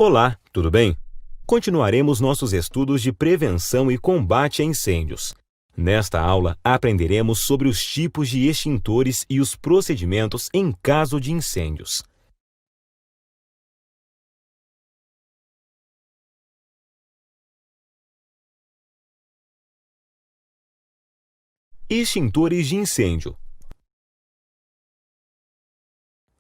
Olá, tudo bem? Continuaremos nossos estudos de prevenção e combate a incêndios. Nesta aula, aprenderemos sobre os tipos de extintores e os procedimentos em caso de incêndios. Extintores de incêndio.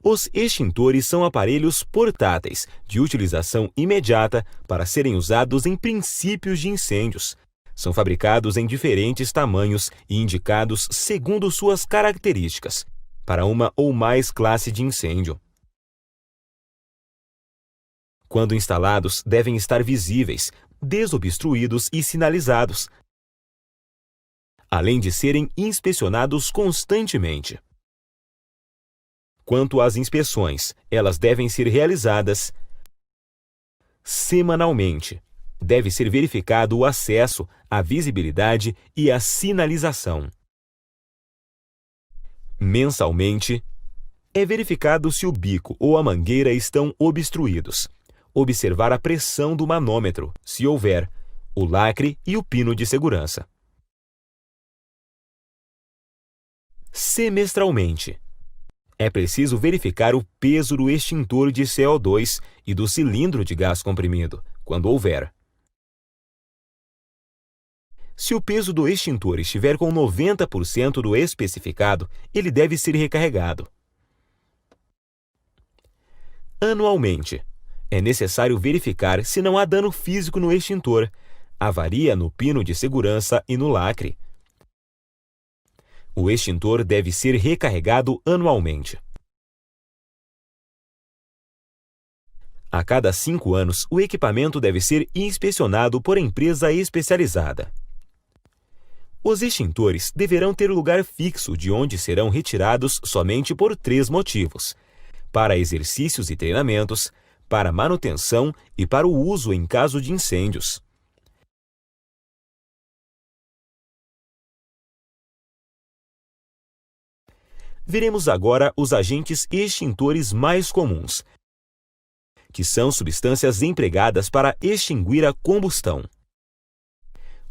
Os extintores são aparelhos portáteis, de utilização imediata, para serem usados em princípios de incêndios. São fabricados em diferentes tamanhos e indicados segundo suas características, para uma ou mais classes de incêndio. Quando instalados, devem estar visíveis, desobstruídos e sinalizados, além de serem inspecionados constantemente. Quanto às inspeções, elas devem ser realizadas semanalmente. Deve ser verificado o acesso, a visibilidade e a sinalização. Mensalmente, é verificado se o bico ou a mangueira estão obstruídos. Observar a pressão do manômetro, se houver, o lacre e o pino de segurança. Semestralmente, é preciso verificar o peso do extintor de CO2 e do cilindro de gás comprimido, quando houver. Se o peso do extintor estiver com 90% do especificado, ele deve ser recarregado. Anualmente, é necessário verificar se não há dano físico no extintor, avaria no pino de segurança e no lacre. O extintor deve ser recarregado anualmente. A cada 5 anos, o equipamento deve ser inspecionado por empresa especializada. Os extintores deverão ter lugar fixo de onde serão retirados somente por 3 motivos: para exercícios e treinamentos, para manutenção e para o uso em caso de incêndios. Veremos agora os agentes extintores mais comuns, que são substâncias empregadas para extinguir a combustão.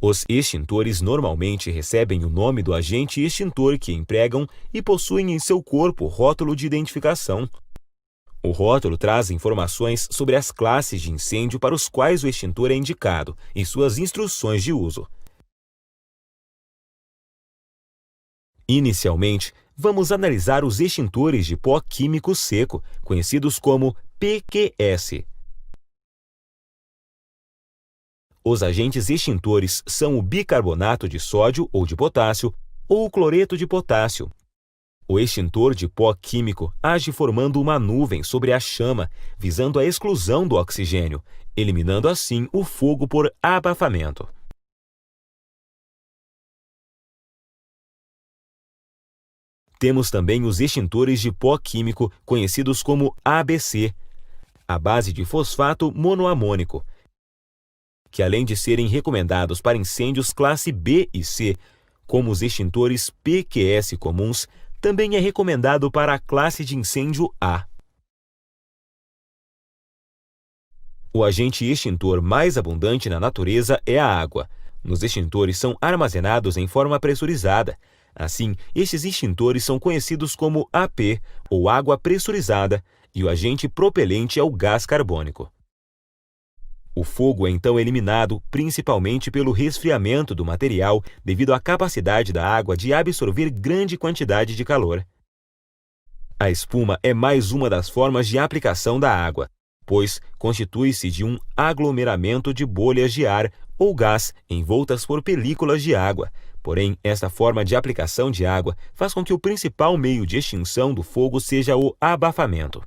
Os extintores normalmente recebem o nome do agente extintor que empregam e possuem em seu corpo rótulo de identificação. O rótulo traz informações sobre as classes de incêndio para os quais o extintor é indicado e suas instruções de uso. Inicialmente, vamos analisar os extintores de pó químico seco, conhecidos como PQS. Os agentes extintores são o bicarbonato de sódio ou de potássio ou o cloreto de potássio. O extintor de pó químico age formando uma nuvem sobre a chama, visando a exclusão do oxigênio, eliminando assim o fogo por abafamento. Temos também os extintores de pó químico conhecidos como ABC, à base de fosfato monoamônico, que além de serem recomendados para incêndios classe B e C, como os extintores PQS comuns, também é recomendado para a classe de incêndio A. O agente extintor mais abundante na natureza é a água. Nos extintores são armazenados em forma pressurizada. Assim, estes extintores são conhecidos como AP, ou água pressurizada, e o agente propelente é o gás carbônico. O fogo é então eliminado principalmente pelo resfriamento do material devido à capacidade da água de absorver grande quantidade de calor. A espuma é mais uma das formas de aplicação da água, pois constitui-se de um aglomeramento de bolhas de ar ou gás envoltas por películas de água. Porém, esta forma de aplicação de água faz com que o principal meio de extinção do fogo seja o abafamento.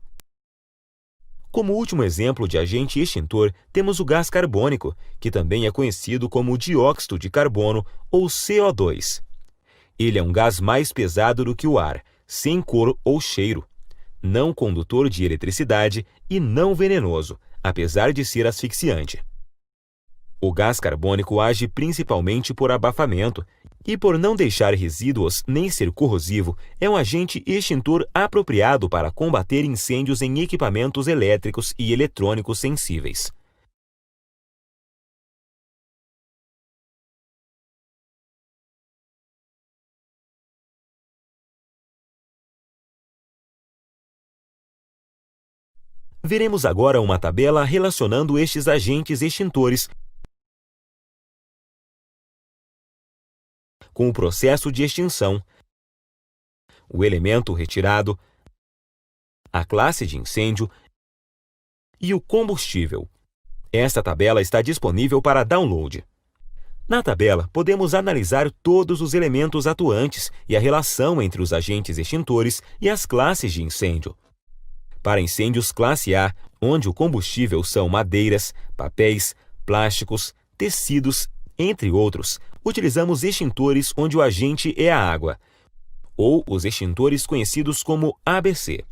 Como último exemplo de agente extintor, temos o gás carbônico, que também é conhecido como dióxido de carbono ou CO2. Ele é um gás mais pesado do que o ar, sem cor ou cheiro, não condutor de eletricidade e não venenoso, apesar de ser asfixiante. O gás carbônico age principalmente por abafamento e, por não deixar resíduos nem ser corrosivo, é um agente extintor apropriado para combater incêndios em equipamentos elétricos e eletrônicos sensíveis. Veremos agora uma tabela relacionando estes agentes extintores com o processo de extinção, o elemento retirado, a classe de incêndio e o combustível. Esta tabela está disponível para download. Na tabela, podemos analisar todos os elementos atuantes e a relação entre os agentes extintores e as classes de incêndio. Para incêndios classe A, onde o combustível são madeiras, papéis, plásticos, tecidos, entre outros, utilizamos extintores onde o agente é a água, ou os extintores conhecidos como ABC.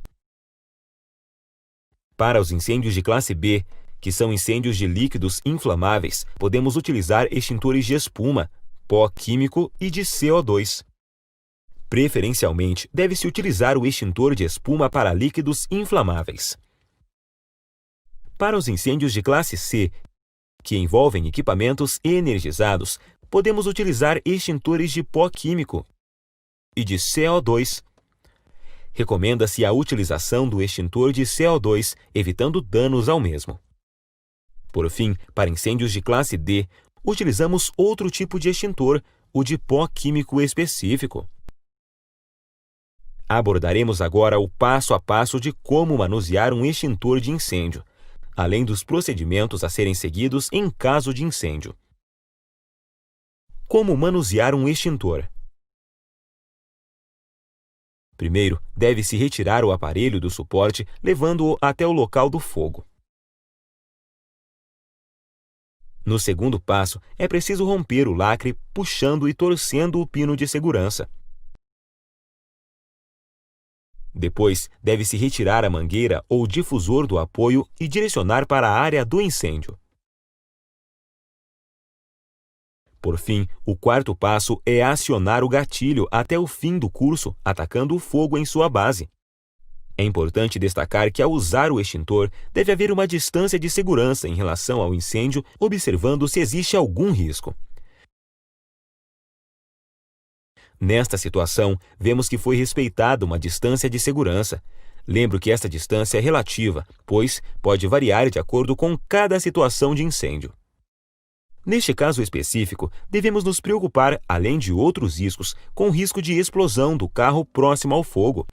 Para os incêndios de classe B, que são incêndios de líquidos inflamáveis, podemos utilizar extintores de espuma, pó químico e de CO2. Preferencialmente, deve-se utilizar o extintor de espuma para líquidos inflamáveis. Para os incêndios de classe C, que envolvem equipamentos energizados, podemos utilizar extintores de pó químico e de CO2. Recomenda-se a utilização do extintor de CO2, evitando danos ao mesmo. Por fim, para incêndios de classe D, utilizamos outro tipo de extintor, o de pó químico específico. Abordaremos agora o passo a passo de como manusear um extintor de incêndio, além dos procedimentos a serem seguidos em caso de incêndio. Como manusear um extintor? Primeiro, deve-se retirar o aparelho do suporte, levando-o até o local do fogo. No segundo passo, é preciso romper o lacre puxando e torcendo o pino de segurança. Depois, deve-se retirar a mangueira ou difusor do apoio e direcionar para a área do incêndio. Por fim, o quarto passo é acionar o gatilho até o fim do curso, atacando o fogo em sua base. É importante destacar que, ao usar o extintor, deve haver uma distância de segurança em relação ao incêndio, observando se existe algum risco. Nesta situação, vemos que foi respeitada uma distância de segurança. Lembro que esta distância é relativa, pois pode variar de acordo com cada situação de incêndio. Neste caso específico, devemos nos preocupar, além de outros riscos, com o risco de explosão do carro próximo ao fogo.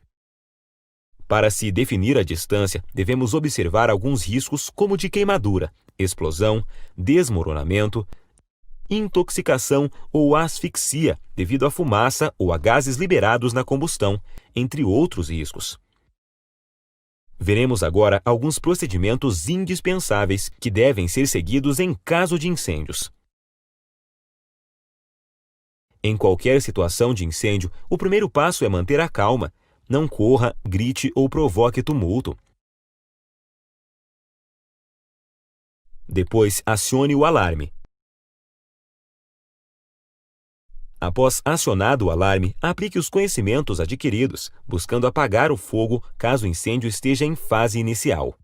Para se definir a distância, devemos observar alguns riscos como de queimadura, explosão, desmoronamento, intoxicação ou asfixia devido à fumaça ou a gases liberados na combustão, entre outros riscos. Veremos agora alguns procedimentos indispensáveis que devem ser seguidos em caso de incêndios. Em qualquer situação de incêndio, o primeiro passo é manter a calma. Não corra, grite ou provoque tumulto. Depois, acione o alarme. Após acionado o alarme, aplique os conhecimentos adquiridos, buscando apagar o fogo caso o incêndio esteja em fase inicial.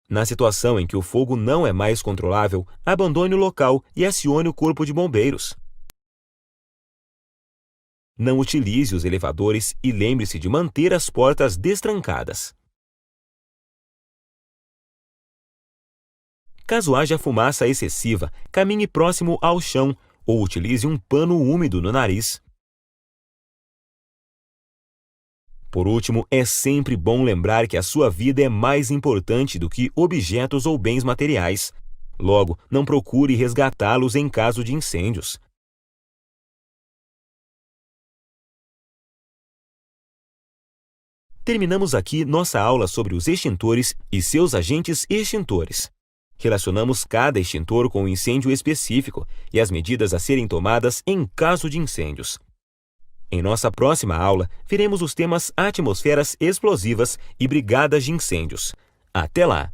Na situação em que o fogo não é mais controlável, abandone o local e acione o corpo de bombeiros. Não utilize os elevadores e lembre-se de manter as portas destrancadas. Caso haja fumaça excessiva, caminhe próximo ao chão ou utilize um pano úmido no nariz. Por último, é sempre bom lembrar que a sua vida é mais importante do que objetos ou bens materiais. Logo, não procure resgatá-los em caso de incêndios. Terminamos aqui nossa aula sobre os extintores e seus agentes extintores. Relacionamos cada extintor com um incêndio específico e as medidas a serem tomadas em caso de incêndios. Em nossa próxima aula, veremos os temas atmosferas explosivas e brigadas de incêndios. Até lá!